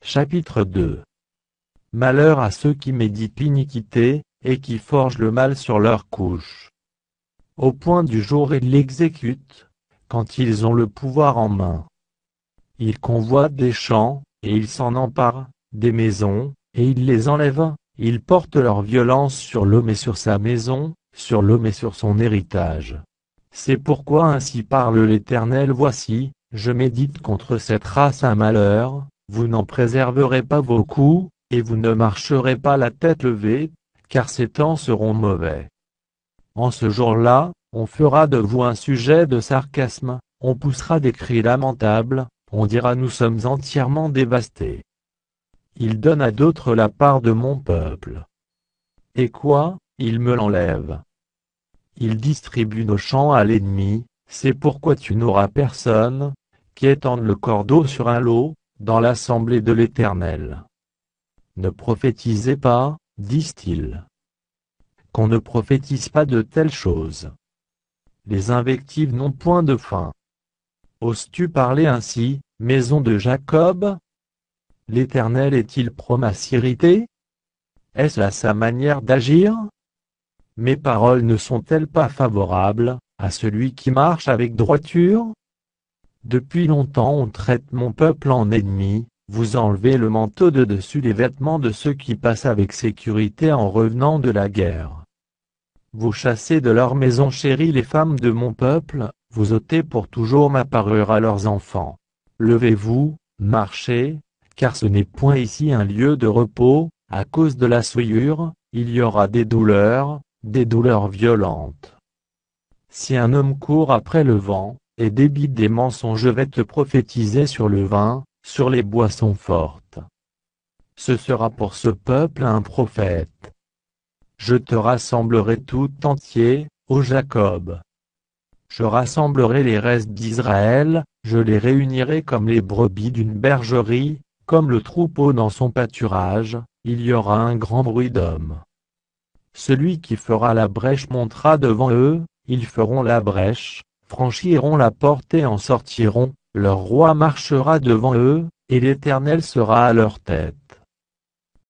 Chapitre 2. Malheur à ceux qui méditent l'iniquité, et qui forgent le mal sur leur couche. Au point du jour ils l'exécutent, quand ils ont le pouvoir en main. Ils convoitent des champs, et ils s'en emparent, des maisons, et ils les enlèvent. Ils portent leur violence sur l'homme et sur sa maison, sur l'homme et sur son héritage. C'est pourquoi ainsi parle l'Éternel: voici, je médite contre cette race un malheur, vous n'en préserverez pas vos coups, et vous ne marcherez pas la tête levée, car ces temps seront mauvais. En ce jour-là, on fera de vous un sujet de sarcasme, on poussera des cris lamentables, on dira: nous sommes entièrement dévastés. Il donne à d'autres la part de mon peuple. Et quoi, il me l'enlève. Il distribue nos champs à l'ennemi, c'est pourquoi tu n'auras personne qui étende le cordeau sur un lot, dans l'assemblée de l'Éternel. Ne prophétisez pas, disent-ils. Qu'on ne prophétise pas de telles choses. Les invectives n'ont point de fin. Oses-tu parler ainsi, maison de Jacob? L'Éternel est-il prompt à s'irriter? Est-ce là sa manière d'agir? Mes paroles ne sont-elles pas favorables à celui qui marche avec droiture? Depuis longtemps on traite mon peuple en ennemi, vous enlevez le manteau de dessus les vêtements de ceux qui passent avec sécurité en revenant de la guerre. Vous chassez de leur maison chérie les femmes de mon peuple, vous ôtez pour toujours ma parure à leurs enfants. Levez-vous, marchez, car ce n'est point ici un lieu de repos, à cause de la souillure, il y aura des douleurs violentes. Si un homme court après le vent, et débite des mensonges, je vais te prophétiser sur le vin, sur les boissons fortes. Ce sera pour ce peuple un prophète. Je te rassemblerai tout entier, ô Jacob. Je rassemblerai les restes d'Israël, je les réunirai comme les brebis d'une bergerie, comme le troupeau dans son pâturage, il y aura un grand bruit d'hommes. Celui qui fera la brèche montera devant eux, ils feront la brèche, franchiront la porte et en sortiront, leur roi marchera devant eux, et l'Éternel sera à leur tête.